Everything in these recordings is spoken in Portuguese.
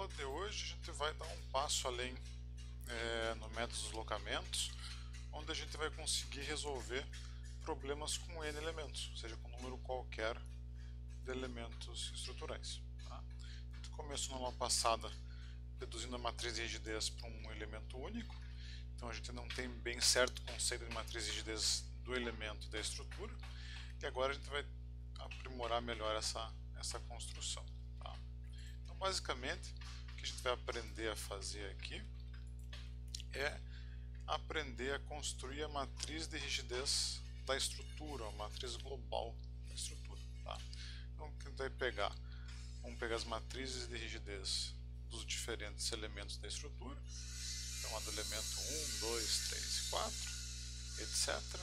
aula de hoje a gente vai dar um passo além no método de deslocamentos, onde a gente vai conseguir resolver problemas com N elementos, ou seja, com um número qualquer de elementos estruturais. Tá? A gente começou na aula passada reduzindo a matriz de rigidez para um elemento único, então a gente não tem bem certo o conceito de matriz de rigidez do elemento e da estrutura, e agora a gente vai aprimorar melhor essa construção. Tá? Então, basicamente, o que a gente vai aprender a fazer aqui é aprender a construir a matriz de rigidez da estrutura, a matriz global da estrutura. Tá? Então, o que a gente vai pegar? Vamos pegar as matrizes de rigidez dos diferentes elementos da estrutura, então a do elemento 1, 2, 3 e 4, etc.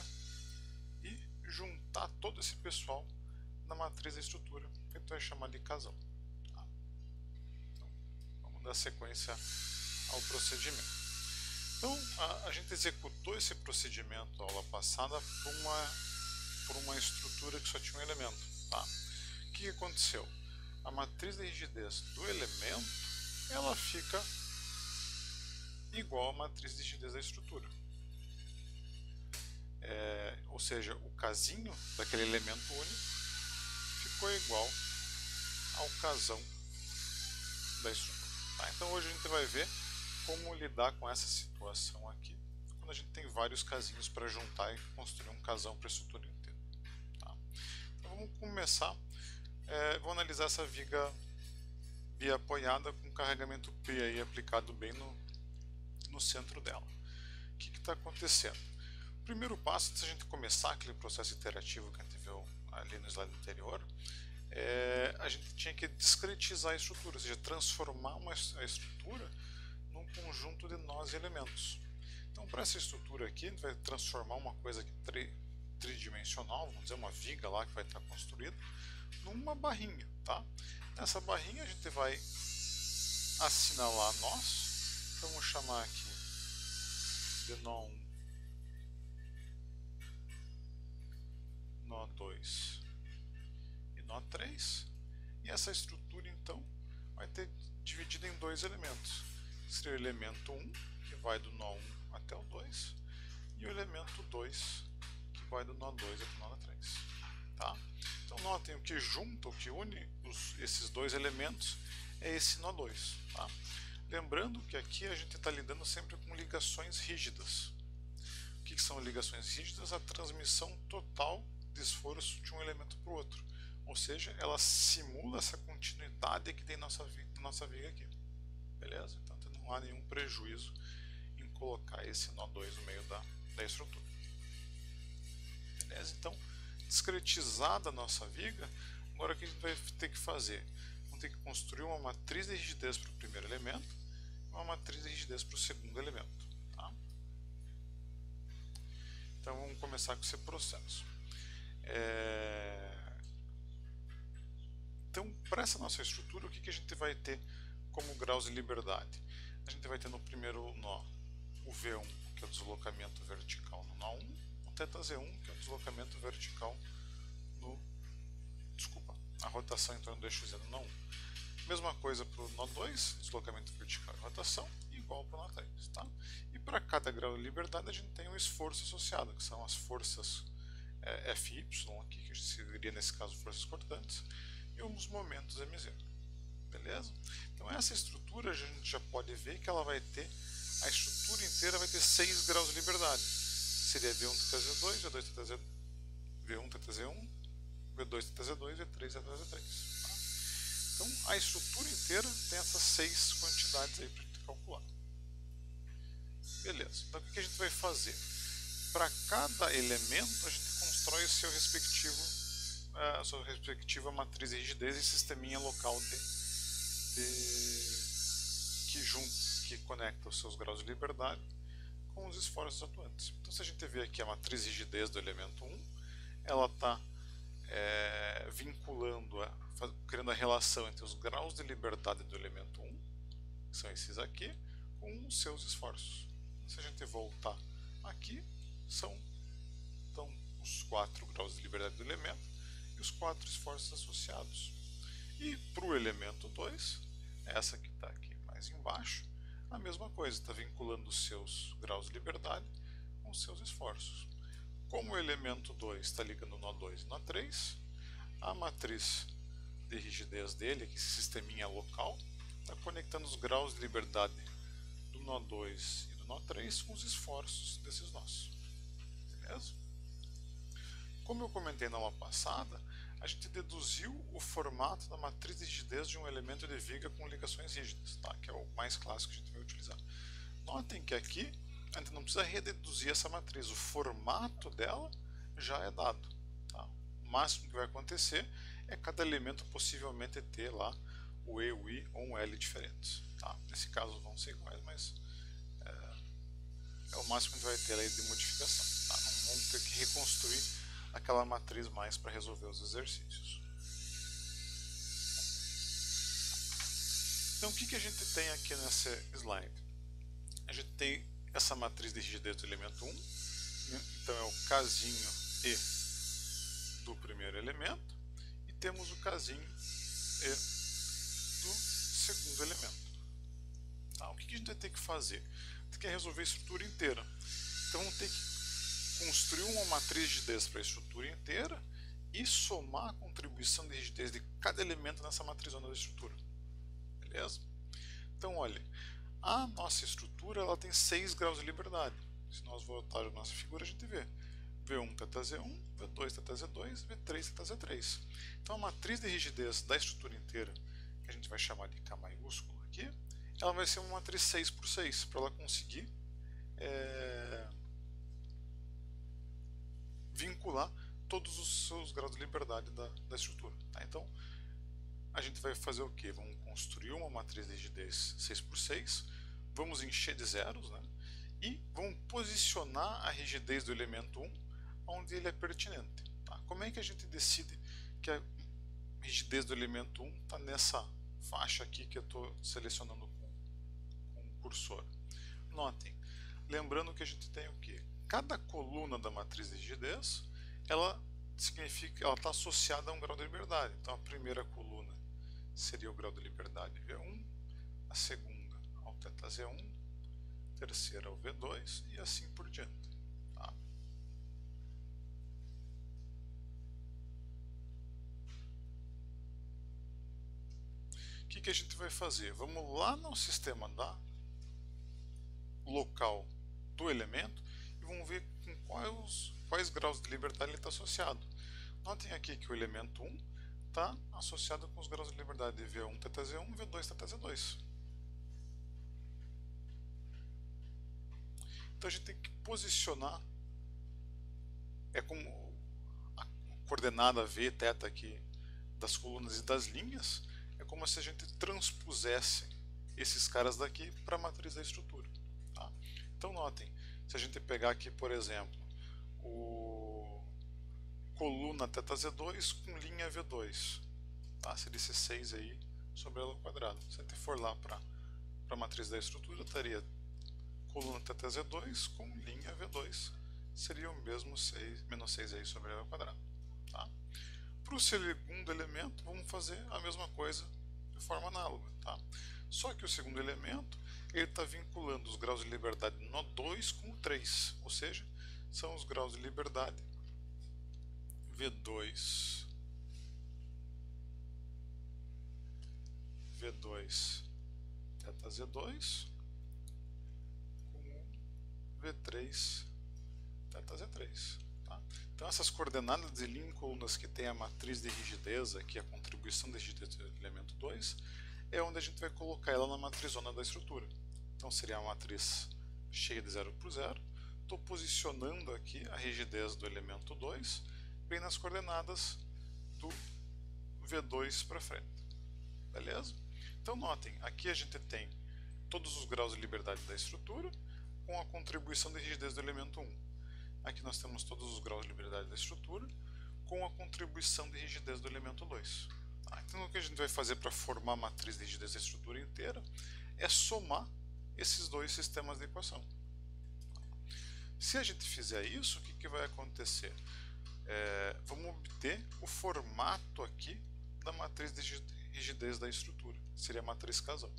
E juntar todo esse pessoal na matriz da estrutura, que a gente vai chamar de casal. Tá? Então, vamos dar sequência ao procedimento. Então, a gente executou esse procedimento na aula passada por uma estrutura que só tinha um elemento. Tá? O que aconteceu? A matriz de rigidez do elemento, ela fica igual à matriz de rigidez da estrutura. Ou seja, o casinho daquele elemento único ficou igual ao casão da estrutura. Tá? Então hoje a gente vai ver como lidar com essa situação aqui, quando a gente tem vários casinhos para juntar e construir um casão para a estrutura inteira. Tá? Então vamos começar, vou analisar essa viga biapoiada com carregamento P aí aplicado bem no centro dela. O que está acontecendo? O primeiro passo, antes de a gente começar aquele processo iterativo que a gente viu ali no slide anterior, a gente tinha que discretizar a estrutura, ou seja, transformar a estrutura num conjunto de nós e elementos. Então, para essa estrutura aqui, a gente vai transformar uma coisa aqui tridimensional, vamos dizer, uma viga lá que vai estar construída, numa barrinha. Tá? Nessa barrinha a gente vai assinalar nós, então vamos chamar aqui de nó 1, nó 2 e nó 3, e essa estrutura então vai ter dividida em dois elementos. Seria o elemento 1, que vai do nó 1 até o 2, e o elemento 2, que vai do nó 2 até o nó 3. Tá? Então notem, o que junta, o que une esses dois elementos é esse nó 2. Tá? Lembrando que aqui a gente está lidando sempre com ligações rígidas. O que são ligações rígidas? A transmissão total de esforço de um elemento para o outro. Ou seja, ela simula essa continuidade que tem na nossa viga aqui. Beleza? Então não há nenhum prejuízo em colocar esse nó 2 no meio da estrutura. Beleza? Então, discretizada a nossa viga, agora o que a gente vai ter que fazer? Vamos ter que construir uma matriz de rigidez para o primeiro elemento e uma matriz de rigidez para o segundo elemento. Tá? Então vamos começar com esse processo. Então, para essa nossa estrutura, o que a gente vai ter como graus de liberdade? A gente vai ter no primeiro nó o V1, que é o deslocamento vertical no nó 1, o θz1, que é o deslocamento vertical a rotação em torno do eixo Z no nó 1. Mesma coisa para o nó 2, deslocamento vertical e rotação, igual para o nó 3. Tá? E para cada grau de liberdade a gente tem um esforço associado, que são as forças Fy, aqui, que seria nesse caso forças cortantes, e os momentos Mz. Beleza? Então essa estrutura a gente já pode ver que ela vai ter, a estrutura inteira vai ter 6 graus de liberdade. Seria V1 θz2, V2 θz, V1 θz1, V2 θz2 e V3 θz3. Tá? Então a estrutura inteira tem essas 6 quantidades aí para a gente calcular. Beleza, então o que a gente vai fazer? Para cada elemento a gente constrói a sua respectiva matriz de rigidez e sisteminha local que conecta os seus graus de liberdade com os esforços atuantes. Então se a gente vê aqui a matriz de rigidez do elemento 1, ela está vinculando, criando a relação entre os graus de liberdade do elemento 1, que são esses aqui, com os seus esforços. Se a gente voltar aqui, são então os 4 graus de liberdade do elemento e os 4 esforços associados. E para o elemento 2, essa que está aqui mais embaixo, a mesma coisa, está vinculando os seus graus de liberdade com os seus esforços. Como o elemento 2 está ligando nó 2 e nó 3, a matriz de rigidez dele, esse sisteminha local, está conectando os graus de liberdade do nó 2 e do nó 3 com os esforços desses nós. Beleza? Como eu comentei na aula passada, a gente deduziu o formato da matriz de rigidez de um elemento de viga com ligações rígidas, tá? Que é o mais clássico que a gente vai utilizar. Notem que aqui a gente não precisa rededuzir essa matriz, o formato dela já é dado. Tá? O máximo que vai acontecer é cada elemento possivelmente ter lá o E, o I ou um L diferentes. Tá? Nesse caso vão ser iguais, mas é o máximo que vai ter aí de modificação. Tá? Não vamos ter que reconstruir aquela matriz mais para resolver os exercícios. Então o que a gente tem aqui nessa slide? A gente tem essa matriz de rigidez do elemento 1, né? Então é o casinho E do primeiro elemento, e temos o casinho E do segundo elemento. Tá? O que a gente vai ter que fazer? A gente quer resolver a estrutura inteira. Então vamos ter que construir uma matriz de rigidez para a estrutura inteira e somar a contribuição de rigidez de cada elemento nessa matrizona da estrutura. Beleza? Então olha, a nossa estrutura ela tem 6 graus de liberdade. Se nós voltarmos a nossa figura, a gente vê V1 θZ1, V2 θZ2, V3 θZ3. Então a matriz de rigidez da estrutura inteira, que a gente vai chamar de K maiúsculo aqui, ela vai ser uma matriz 6×6, para ela conseguir vincular todos os seus graus de liberdade da estrutura. Tá? Então a gente vai fazer o que? Vamos construir uma matriz de rigidez 6×6, vamos encher de zeros, né? E vamos posicionar a rigidez do elemento 1 onde ele é pertinente. Tá? Como é que a gente decide que a rigidez do elemento 1 está nessa faixa aqui que eu estou selecionando com o cursor? Notem, lembrando que a gente tem o que? Cada coluna da matriz de rigidez, ela está associada a um grau de liberdade. Então a primeira coluna seria o grau de liberdade V1, a segunda ao θZ1, a terceira ao V2 e assim por diante. Tá? O que a gente vai fazer? Vamos lá no sistema da local do elemento e vamos ver com quais graus de liberdade ele está associado. Notem aqui que o elemento 1 está associado com os graus de liberdade de V1 θZ1 e V2 θZ2. Então a gente tem que posicionar, é como a coordenada V, θ aqui das colunas e das linhas, é como se a gente transpusesse esses caras daqui para a matriz da estrutura. Tá? Então notem, se a gente pegar aqui, por exemplo, o coluna θZ2 com linha V2, tá? Seria esse 6 aí sobre ela ao quadrado. Se a gente for lá para a matriz da estrutura, estaria coluna θZ2 com linha V2, seria o mesmo 6, menos 6 aí sobre ela ao quadrado. Tá? Para o segundo elemento, vamos fazer a mesma coisa de forma análoga. Tá? Só que o segundo elemento ele está vinculando os graus de liberdade nó 2 com o 3, ou seja, são os graus de liberdade V2 θZ2 com V3 θZ3. Tá? Então essas coordenadas de linha em colunas que tem a matriz de rigidez, aqui a contribuição de rigidez do elemento 2, é onde a gente vai colocar ela na matrizona da estrutura. Então seria a matriz cheia de 0 por 0. Estou posicionando aqui a rigidez do elemento 2 bem nas coordenadas do V2 para frente. Beleza? Então notem, aqui a gente tem todos os graus de liberdade da estrutura com a contribuição de rigidez do elemento 1. Aqui nós temos todos os graus de liberdade da estrutura com a contribuição de rigidez do elemento 2. Então o que a gente vai fazer para formar a matriz de rigidez da estrutura inteira é somar esses dois sistemas de equação. Se a gente fizer isso, o que vai acontecer? Vamos obter o formato aqui da matriz de rigidez da estrutura, seria a matriz casão.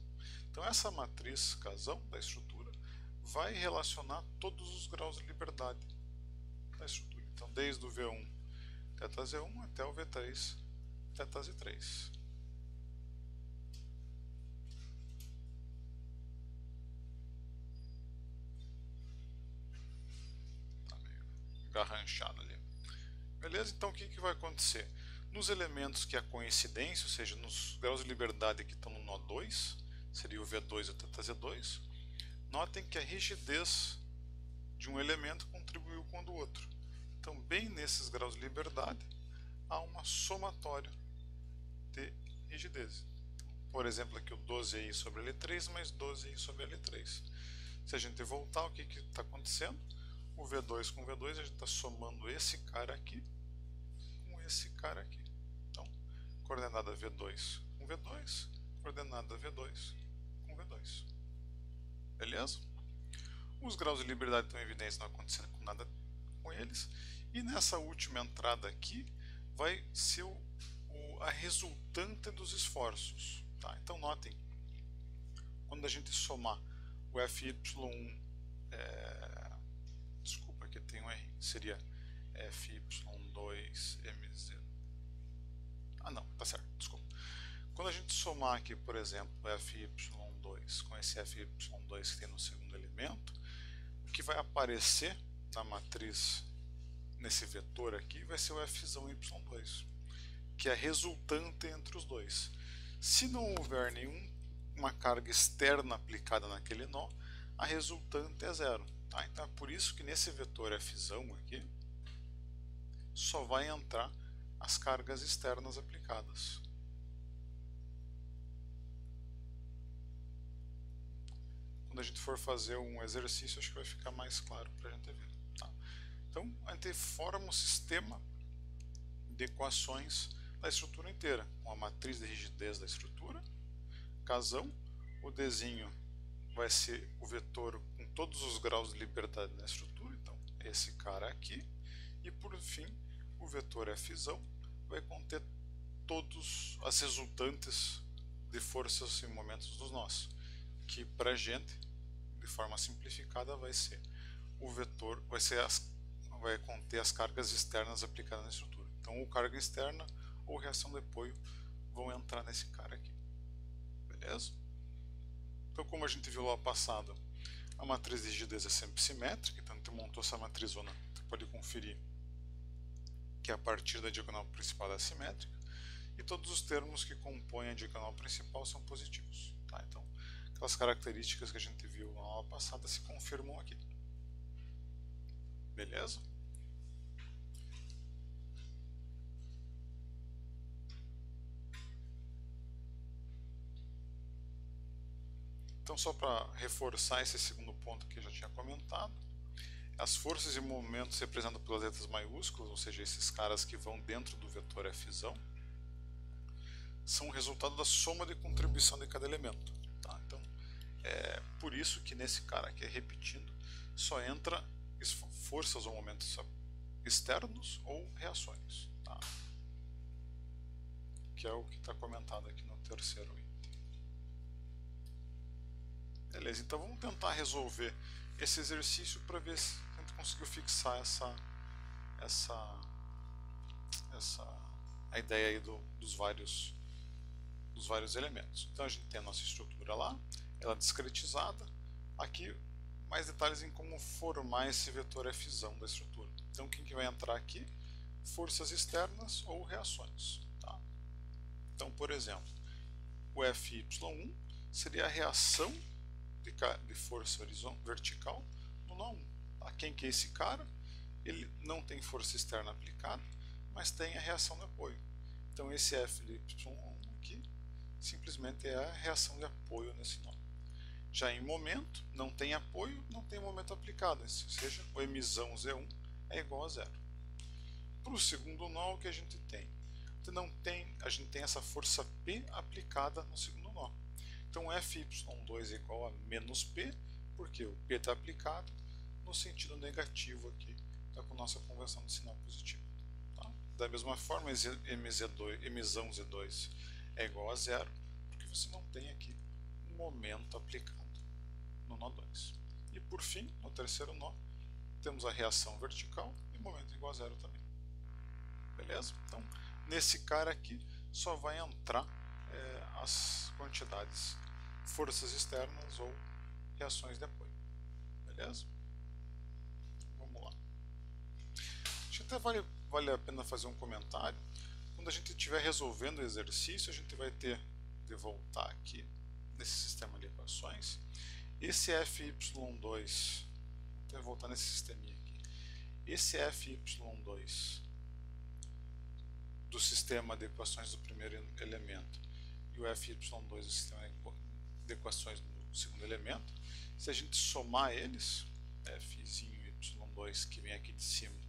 Então essa matriz casão da estrutura vai relacionar todos os graus de liberdade da estrutura. Então desde o V1 θ Z1 até o V3 θ Z3. Tá meio garranchado ali. Beleza? Então o que vai acontecer? Nos elementos que a coincidência, ou seja, nos graus de liberdade que estão no nó 2, seria o V2 e o θ Z2, notem que a rigidez de um elemento contribuiu com o do outro. Então, bem nesses graus de liberdade, há uma somatória de rigidez. Por exemplo, aqui o 12i sobre L3 mais 12i sobre L3. Se a gente voltar, o que está acontecendo? O V2 com V2, a gente está somando esse cara aqui com esse cara aqui. Então, coordenada V2 com V2, coordenada V2 com V2. Beleza? Os graus de liberdade estão em evidência, não acontecendo com nada com eles. E nessa última entrada aqui, vai ser a resultante dos esforços. Tá? Então notem, quando a gente somar o FY1, desculpa que tem um R, seria FY2MZ. Ah não, tá certo, desculpa. Quando a gente somar aqui, por exemplo, o FY2 com esse FY2 que tem no segundo elemento, o que vai aparecer na matriz, nesse vetor aqui, vai ser o Fzão Y2, que é a resultante entre os dois. Se não houver nenhuma carga externa aplicada naquele nó, a resultante é zero. Tá? Então é por isso que nesse vetor Fzão aqui, só vai entrar as cargas externas aplicadas. Quando a gente for fazer um exercício, acho que vai ficar mais claro para a gente ver. Tá? Então, a gente forma um sistema de equações da estrutura inteira, com a matriz de rigidez da estrutura, casão, o Dzinho vai ser o vetor com todos os graus de liberdade da estrutura, então esse cara aqui, e por fim, o vetor Fzão vai conter todas as resultantes de forças e momentos dos nós, que para a gente, de forma simplificada, vai ser o vetor, vai conter as cargas externas aplicadas na estrutura. Então, ou carga externa ou reação de apoio vão entrar nesse cara aqui. Beleza? Então, como a gente viu lá passado, a matriz de rigidez é sempre simétrica, então a gente montou essa matrizona, você pode conferir que a partir da diagonal principal é simétrica, e todos os termos que compõem a diagonal principal são positivos. Tá? Então, aquelas características que a gente viu na aula passada se confirmam aqui. Beleza? Então, só para reforçar esse segundo ponto que eu já tinha comentado, as forças e momentos representados pelas letras maiúsculas, ou seja, esses caras que vão dentro do vetor Fzão, são o resultado da soma de contribuição de cada elemento. Tá? Então, é por isso que nesse cara aqui, repetindo, só entra forças ou momentos externos ou reações. Tá? Que é o que está comentado aqui no terceiro item. Beleza, então vamos tentar resolver esse exercício para ver se a gente conseguiu fixar a ideia aí dos vários elementos. Então a gente tem a nossa estrutura lá, ela discretizada. Aqui mais detalhes em como formar esse vetor Fzão da estrutura. Então quem que vai entrar aqui? Forças externas ou reações. Tá? Então, por exemplo, o Fy1 seria a reação de força vertical no nó 1. Tá? Quem que é esse cara? Ele não tem força externa aplicada, mas tem a reação de apoio. Então esse Fy1 aqui simplesmente é a reação de apoio nesse nó. Já em momento, não tem apoio, não tem momento aplicado, ou seja, o Mzão Z1 é igual a zero. Para o segundo nó, o que a gente tem? A gente tem essa força P aplicada no segundo nó. Então Fy2 é igual a menos P, porque o P está aplicado no sentido negativo aqui, está com nossa conversão de sinal positivo. Tá? Da mesma forma, Mzão Z2 é igual a zero, porque você não tem aqui um momento aplicado no nó 2. E por fim, no terceiro nó, temos a reação vertical e momento igual a zero também. Beleza? Então, nesse cara aqui, só vai entrar as quantidades forças externas ou reações de apoio. Beleza? Vamos lá. Acho que até vale a pena fazer um comentário. Quando a gente estiver resolvendo o exercício, a gente vai ter de voltar aqui nesse sistema de equações. Esse FY2, vou voltar nesse sisteminha aqui. Esse FY2 do sistema de equações do primeiro elemento e o FY2 do sistema de equações do segundo elemento, se a gente somar eles, Fzinho Y2 que vem aqui de cima,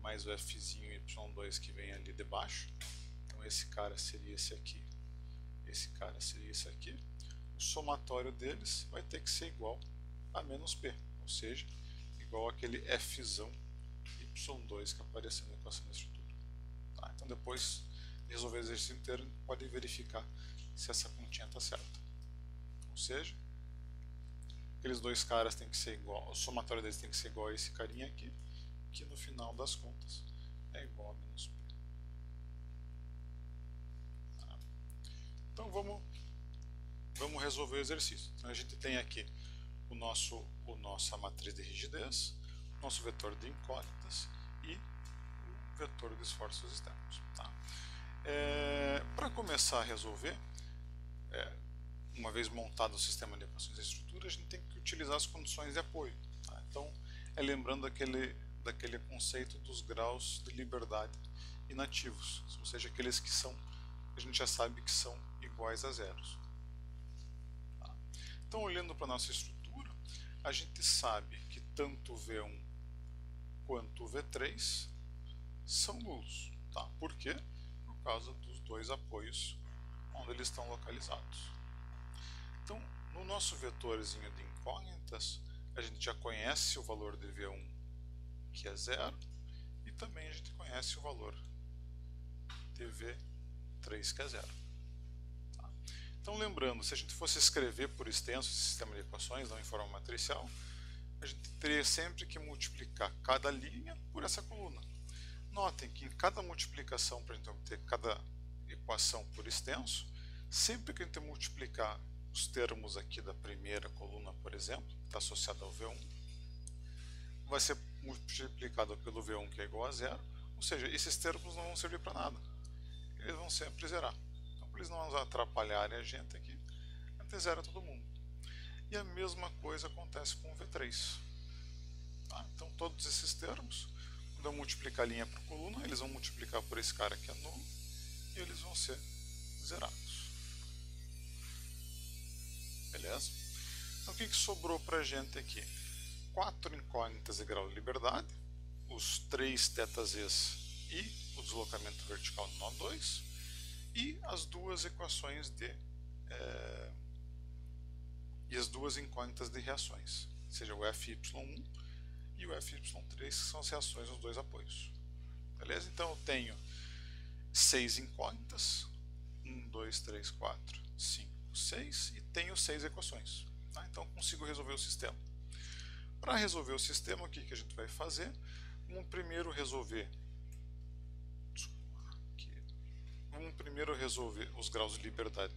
mais o Fzinho Y2 que vem ali de baixo, então esse cara seria esse aqui, esse cara seria esse aqui, o somatório deles vai ter que ser igual a menos P, ou seja, igual àquele Fzão Y2 que apareceu na equação da estrutura. Tá? Então depois de resolver o exercício inteiro, a gente pode verificar se essa continha está certa. Ou seja, aqueles dois caras tem que ser igual, o somatório deles tem que ser igual a esse carinha aqui, que no final das contas é igual a menos P. Tá? Então vamos resolver o exercício. Então a gente tem aqui nossa matriz de rigidez, nosso vetor de incógnitas e o vetor de esforços externos. Tá? Para começar a resolver, uma vez montado o sistema de equações de estrutura, a gente tem que utilizar as condições de apoio. Tá? Então, lembrando daquele conceito dos graus de liberdade inativos, ou seja, aqueles que a gente já sabe que são iguais a zeros. Tá? Então, olhando para a nossa estrutura, a gente sabe que tanto o V1 quanto o V3 são nulos. Tá? Por quê? Por causa dos dois apoios onde eles estão localizados. Então, no nosso vetorzinho de incógnitas, a gente já conhece o valor de V1, que é 0, e também a gente conhece o valor de V3, que é 0. Tá? Então, lembrando, se a gente fosse escrever por extenso esse sistema de equações, não em forma matricial, a gente teria sempre que multiplicar cada linha por essa coluna. Notem que em cada multiplicação, para a gente obter cada equação por extenso, sempre que a gente multiplicar os termos aqui da primeira coluna, por exemplo, que está associada ao V1, vai ser multiplicado pelo V1, que é igual a 0, ou seja, esses termos não vão servir para nada, eles vão sempre zerar. Então, para eles não atrapalharem a gente aqui, a gente zera todo mundo. E a mesma coisa acontece com o V3. Tá? Então, todos esses termos, quando eu multiplicar a linha por coluna, eles vão multiplicar por esse cara que é nulo, e eles vão ser zerados. Beleza? Então o que sobrou para a gente aqui? 4 incógnitas de grau de liberdade, os 3 θz's e o deslocamento vertical do nó 2, e as duas equações e as duas incógnitas de reações, seja o FY1 e o FY3, que são as reações nos dois apoios. Beleza? Então eu tenho 6 incógnitas, 1, 2, 3, 4, 5, 6, e tenho 6 equações. Tá? Então consigo resolver o sistema. Para resolver o sistema, o que a gente vai fazer? Vamos primeiro resolver os graus de liberdade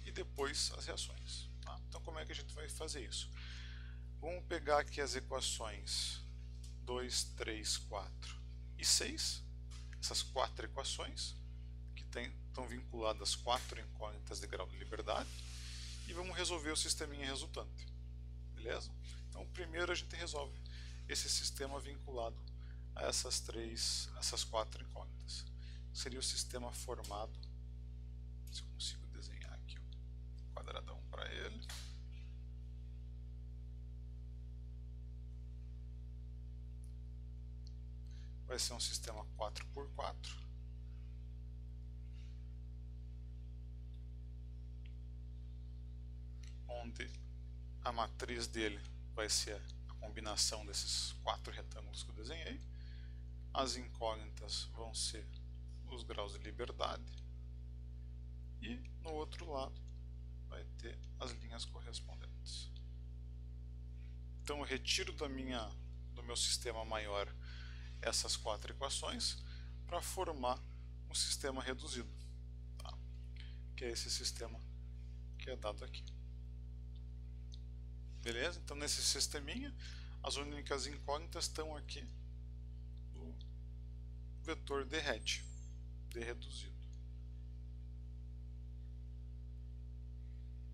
e depois as reações. Tá? Então como é que a gente vai fazer isso? Vamos pegar aqui as equações 2, 3, 4 e 6, essas 4 equações que estão vinculadas às 4 incógnitas de grau de liberdade, e vamos resolver o sisteminha resultante. Beleza? Então primeiro a gente resolve esse sistema vinculado a essas 4 incógnitas. Seria o sistema formado, se eu consigo desenhar aqui um quadradão para ele. Vai ser um sistema 4x4. Onde a matriz dele vai ser a combinação desses 4 retângulos que eu desenhei. As incógnitas vão ser os graus de liberdade e no outro lado vai ter as linhas correspondentes. Então eu retiro do meu sistema maior essas 4 equações para formar um sistema reduzido, tá? Que é esse sistema que é dado aqui. Beleza? Então nesse sisteminha, as únicas incógnitas estão aqui no vetor d hat, d reduzido.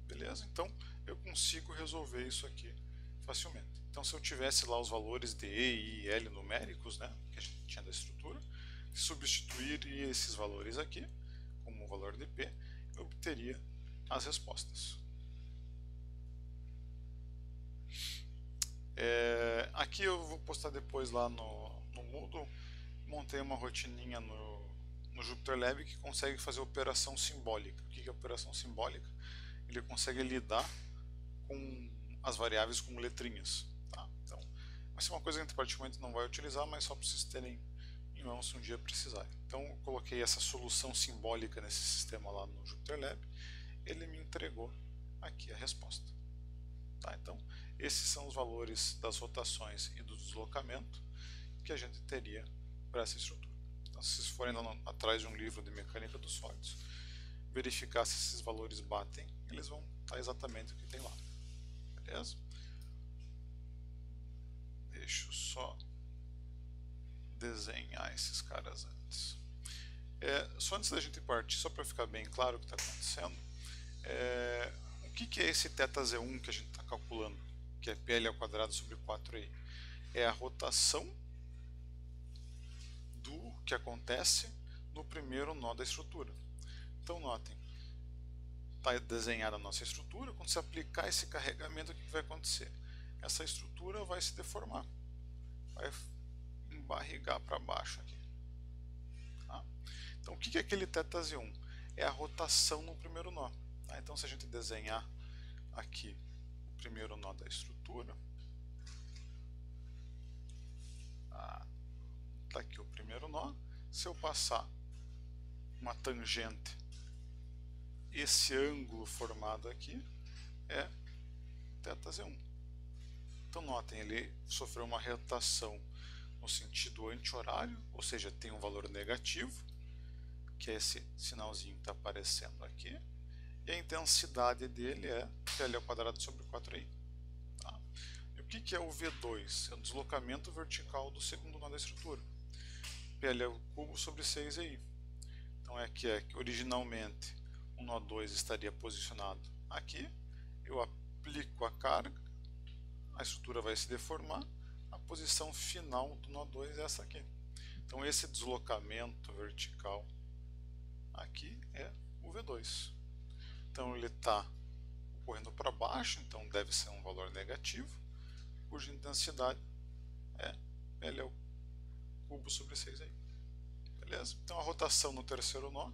Beleza? Então eu consigo resolver isso aqui facilmente. Então se eu tivesse lá os valores de E e L numéricos, né, que a gente tinha da estrutura, substituir esses valores aqui como o valor de P, eu obteria as respostas. Aqui eu vou postar depois lá no Moodle. Montei uma rotininha no JupyterLab que consegue fazer operação simbólica. O que é operação simbólica? Ele consegue lidar com as variáveis com letrinhas. Tá? Então, vai ser uma coisa que a gente praticamente não vai utilizar, mas só para vocês terem em mãos se um dia precisarem. Então, eu coloquei essa solução simbólica nesse sistema lá no JupyterLab. Ele me entregou aqui a resposta. Tá? Então, esses são os valores das rotações e do deslocamento que a gente teria para essa estrutura. Então, se vocês forem lá atrás de um livro de mecânica dos sólidos, verificar se esses valores batem, eles vão estar exatamente o que tem lá. Beleza? Deixa eu só desenhar esses caras antes. Só antes da gente partir, só para ficar bem claro o que está acontecendo, o que é esse θz1 que a gente está calculando, que é PL ao quadrado sobre 4i? É a rotação do que acontece no primeiro nó da estrutura. Então notem, está desenhada a nossa estrutura. Quando você aplicar esse carregamento, o que vai acontecer? Essa estrutura vai se deformar, vai embarrigar para baixo aqui. Tá? Então o que é aquele θz1? É a rotação no primeiro nó. Tá? Então se a gente desenhar aqui o primeiro nó da estrutura, está aqui o primeiro nó. Se eu passar uma tangente, esse ângulo formado aqui é θz1. Então notem, ele sofreu uma rotação no sentido anti-horário, ou seja, tem um valor negativo, que é esse sinalzinho que está aparecendo aqui, e a intensidade dele é PL ao quadrado sobre 4i. Tá? E o que é o V2? É o deslocamento vertical do segundo nó da estrutura. PL ao cubo sobre 6i. Então é que originalmente o nó 2 estaria posicionado aqui, eu aplico a carga, a estrutura vai se deformar, a posição final do nó 2 é essa aqui. Então esse deslocamento vertical aqui é o V2. Então ele está correndo para baixo, então deve ser um valor negativo, cuja intensidade é L ao cubo sobre 6i. Beleza? Então a rotação no terceiro nó,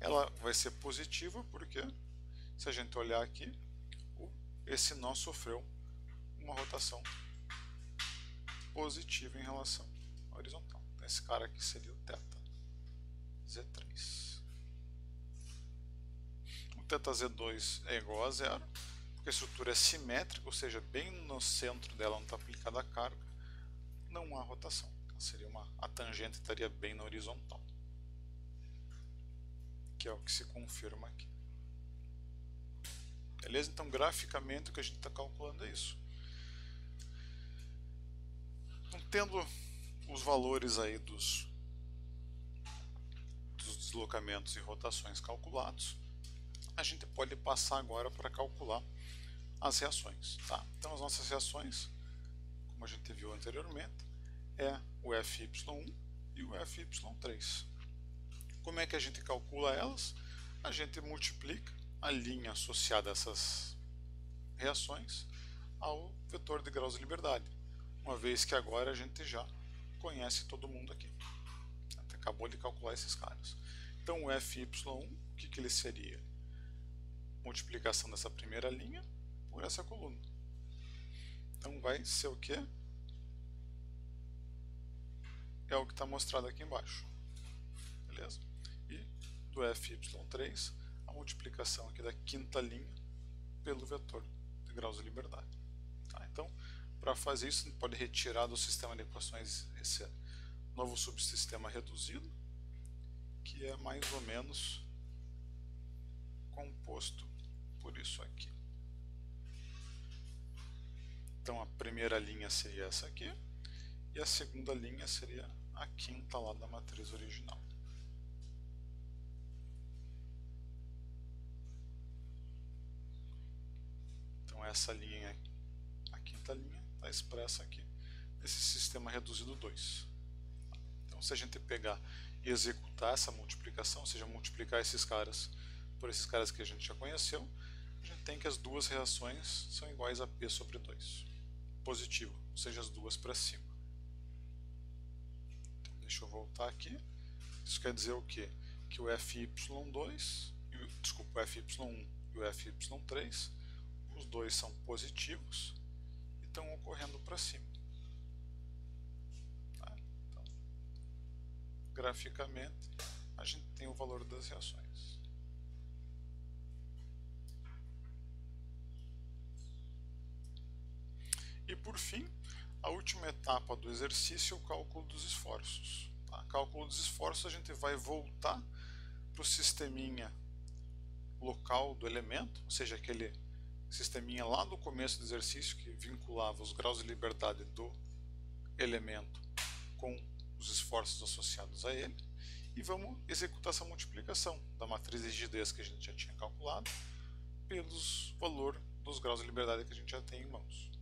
ela vai ser positiva, porque se a gente olhar aqui, esse nó sofreu uma rotação positiva em relação à horizontal. Então, esse cara aqui seria o θz3. O θz2 é igual a zero, porque a estrutura é simétrica, ou seja, bem no centro dela onde está aplicada a carga, não há rotação. Então, seria a tangente estaria bem na horizontal, que é o que se confirma aqui. Beleza? Então, graficamente, o que a gente está calculando é isso. Então, tendo os valores aí dos deslocamentos e rotações calculados, a gente pode passar agora para calcular as reações. Tá? Então, as nossas reações, como a gente viu anteriormente, é o FY1 e o FY3. Como é que a gente calcula elas? A gente multiplica a linha associada a essas reações ao vetor de graus de liberdade, uma vez que agora a gente já conhece todo mundo aqui. A gente acabou de calcular esses caras. Então o FY1, o que ele seria? Multiplicação dessa primeira linha por essa coluna. Então vai ser o que? É o que está mostrado aqui embaixo. Beleza? E do FY3, a a multiplicação aqui da quinta linha pelo vetor de graus de liberdade. Tá? Então, para fazer isso, a gente pode retirar do sistema de equações esse novo subsistema reduzido, que é mais ou menos composto por isso aqui. Então a primeira linha seria essa aqui, e a segunda linha seria a quinta lá da matriz original. Então essa linha, a quinta linha, está expressa aqui nesse sistema reduzido 2. Então se a gente pegar e executar essa multiplicação, ou seja, multiplicar esses caras por esses caras que a gente já conheceu, a gente tem que as duas reações são iguais a P sobre 2. Positivo, ou seja, as duas para cima. Então, deixa eu voltar aqui. Isso quer dizer o quê? Que o FY2, desculpa, o FY1 e o FY3, os dois são positivos e estão ocorrendo para cima. Tá? Então, graficamente, a gente tem o valor das reações. E por fim, a última etapa do exercício é o cálculo dos esforços. Tá? Cálculo dos esforços, a gente vai voltar para o sisteminha local do elemento, ou seja, aquele sisteminha lá do começo do exercício que vinculava os graus de liberdade do elemento com os esforços associados a ele, e vamos executar essa multiplicação da matriz de rigidez que a gente já tinha calculado pelos valor dos graus de liberdade que a gente já tem em mãos.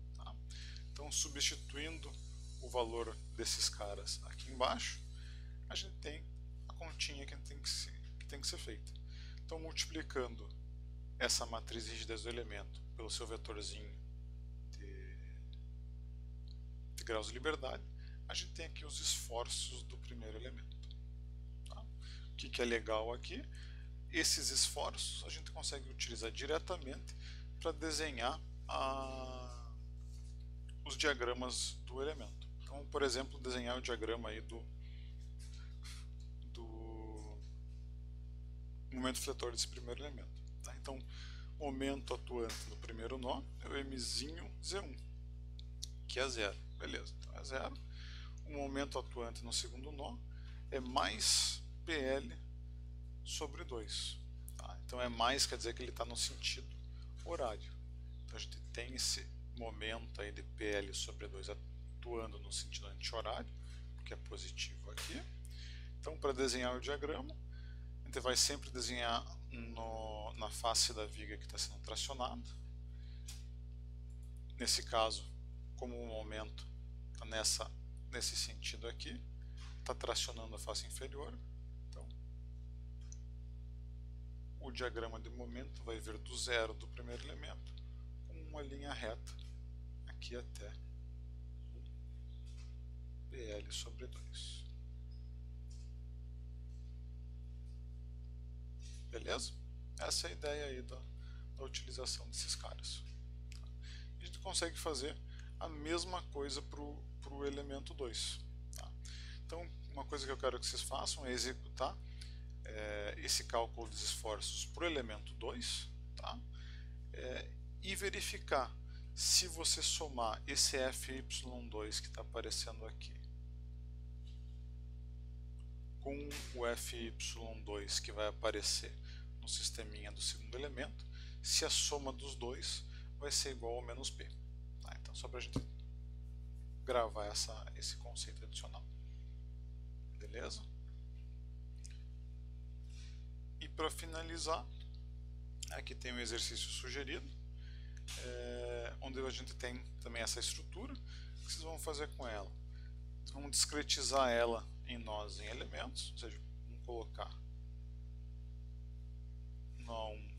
Então, substituindo o valor desses caras aqui embaixo, a gente tem a continha que tem que ser feita. Então, multiplicando essa matriz de rigidez do elemento pelo seu vetorzinho de graus de liberdade, a gente tem aqui os esforços do primeiro elemento. Tá? O que é legal aqui? Esses esforços a gente consegue utilizar diretamente para desenhar os diagramas do elemento. Então, por exemplo, desenhar o diagrama aí do momento fletor desse primeiro elemento. Tá? Então, o momento atuante no primeiro nó é o Mzinho Z1, que é 0. Beleza, então é 0. O momento atuante no segundo nó é mais PL sobre 2. Tá? Então, é mais, quer dizer que ele está no sentido horário. Então, a gente tem esse momento aí de PL sobre 2 atuando no sentido anti-horário, que é positivo aqui. Então, para desenhar o diagrama, a gente vai sempre desenhar na face da viga que está sendo tracionada. Nesse caso, como o momento está nesse sentido aqui, está tracionando a face inferior. Então, o diagrama de momento vai vir do zero do primeiro elemento, com uma linha reta aqui até PL sobre 2. Beleza? Essa é a ideia aí da utilização desses caras. A gente consegue fazer a mesma coisa para o elemento 2. Tá? Então, uma coisa que eu quero que vocês façam é executar esse cálculo dos esforços para o elemento 2, tá? E verificar se você somar esse FY2 que está aparecendo aqui com o FY2 que vai aparecer no sisteminha do segundo elemento, se a soma dos dois vai ser igual ao menos P. Tá? Então, só para a gente gravar esse conceito adicional. Beleza? E para finalizar, aqui tem um exercício sugerido, onde a gente tem também essa estrutura. O que vocês vão fazer com ela? Vamos discretizar ela em nós em elementos, ou seja, vamos colocar nó 1,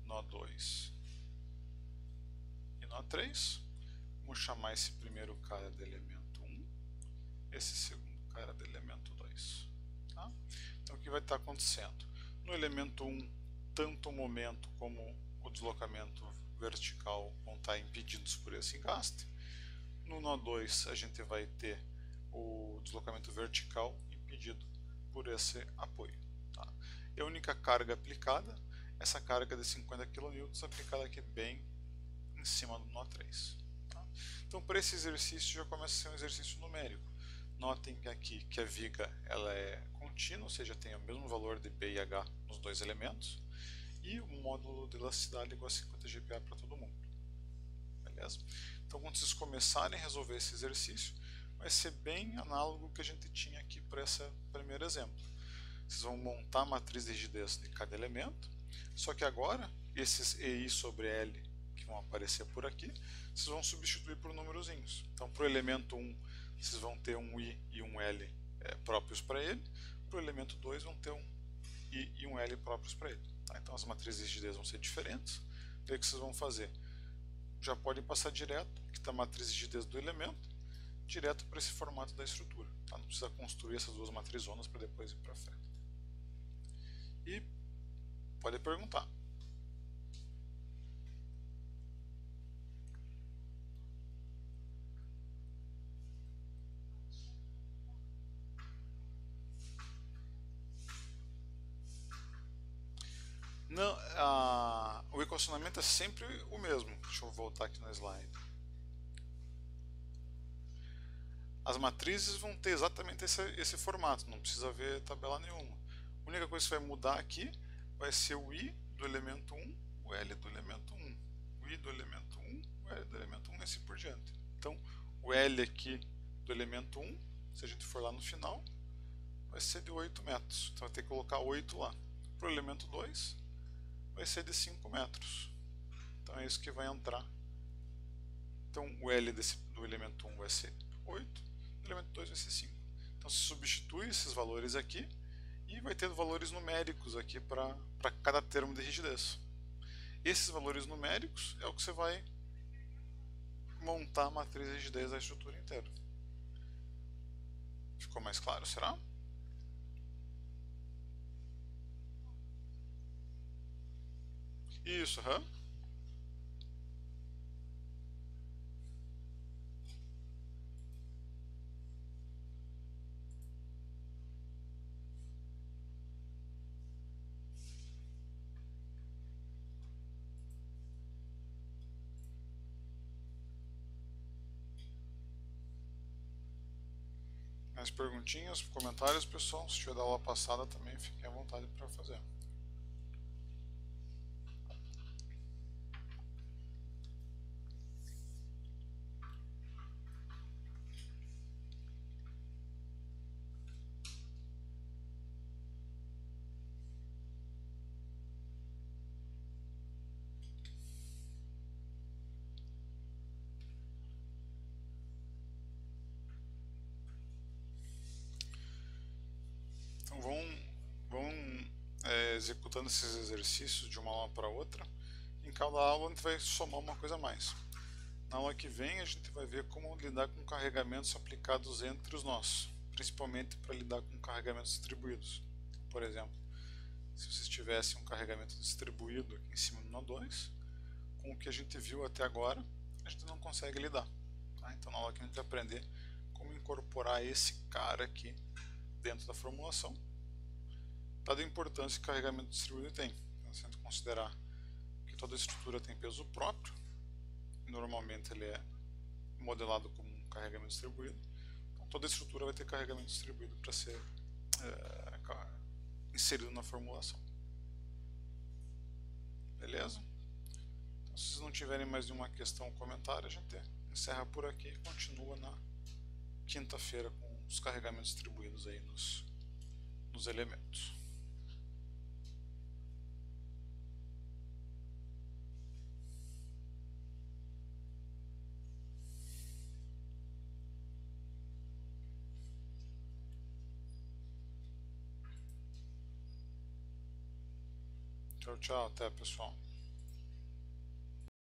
nó 2 e nó 3. Vamos chamar esse primeiro cara de elemento 1, esse segundo cara de elemento 2. Tá? Então, o que vai estar acontecendo? No elemento 1, tanto o momento como o deslocamento vertical vão estar impedidos por esse engaste. No nó 2, a gente vai ter o deslocamento vertical impedido por esse apoio. Tá? E a única carga aplicada, essa carga de 50 kN aplicada aqui bem em cima do nó 3. Tá? Então, para esse exercício já começa a ser um exercício numérico. Notem que aqui que a viga ela é contínua, ou seja, tem o mesmo valor de B e H nos dois elementos, e o módulo de elasticidade igual a 50 GPa para todo mundo. Beleza? Então, quando vocês começarem a resolver esse exercício, vai ser bem análogo ao que a gente tinha aqui para esse primeiro exemplo. Vocês vão montar a matriz de rigidez de cada elemento, só que agora, esses EI sobre L que vão aparecer por aqui, vocês vão substituir por númerozinhos. Então, para o elemento 1, vocês vão ter um I e um L próprios para ele. Para o elemento 2, vão ter um I e um L próprios para ele. Tá? Então, as matrizes de rigidez vão ser diferentes. Então, o que vocês vão fazer? Já podem passar direto, que está a matriz de rigidez do elemento, direto para esse formato da estrutura. Tá? Não precisa construir essas duas matrizonas para depois ir para frente. E pode perguntar. Não, o equacionamento é sempre o mesmo. Deixa eu voltar aqui no slide. As matrizes vão ter exatamente esse formato, não precisa ver tabela nenhuma. A única coisa que vai mudar aqui vai ser o I do elemento 1, o L do elemento 1, o I do elemento 1, o L do elemento 1 e assim por diante. Então, o L aqui do elemento 1, se a gente for lá no final, vai ser de 8 metros. Então, vai ter que colocar 8 lá. Para o elemento 2, vai ser de 5 metros. Então, é isso que vai entrar. Então, o L do elemento 1 vai ser 8, o elemento 2 vai ser 5. Então, se substitui esses valores aqui e vai ter valores numéricos aqui para cada termo de rigidez. Esses valores numéricos é o que você vai montar a matriz de rigidez da estrutura inteira. Ficou mais claro, será? Isso, Mais perguntinhas, comentários, pessoal? Se tiver da aula passada também, fiquem à vontade para fazer. Então vão executando esses exercícios de uma aula para outra. Em cada aula a gente vai somar uma coisa a mais. Na aula que vem a gente vai ver como lidar com carregamentos aplicados entre os nós, principalmente para lidar com carregamentos distribuídos. Por exemplo, se vocês tivessem um carregamento distribuído aqui em cima do nó 2, com o que a gente viu até agora, a gente não consegue lidar. Tá? Então na aula que a gente vai aprender como incorporar esse cara aqui dentro da formulação, dada a importância que o carregamento distribuído tem. Então, se a gente considerar que toda estrutura tem peso próprio, normalmente ele é modelado como um carregamento distribuído, então toda estrutura vai ter carregamento distribuído para ser inserido na formulação. Beleza? Então, se vocês não tiverem mais nenhuma questão ou comentário, a gente encerra por aqui e continua na quinta-feira com os carregamentos distribuídos aí nos elementos. Tchau, tchau, até pessoal.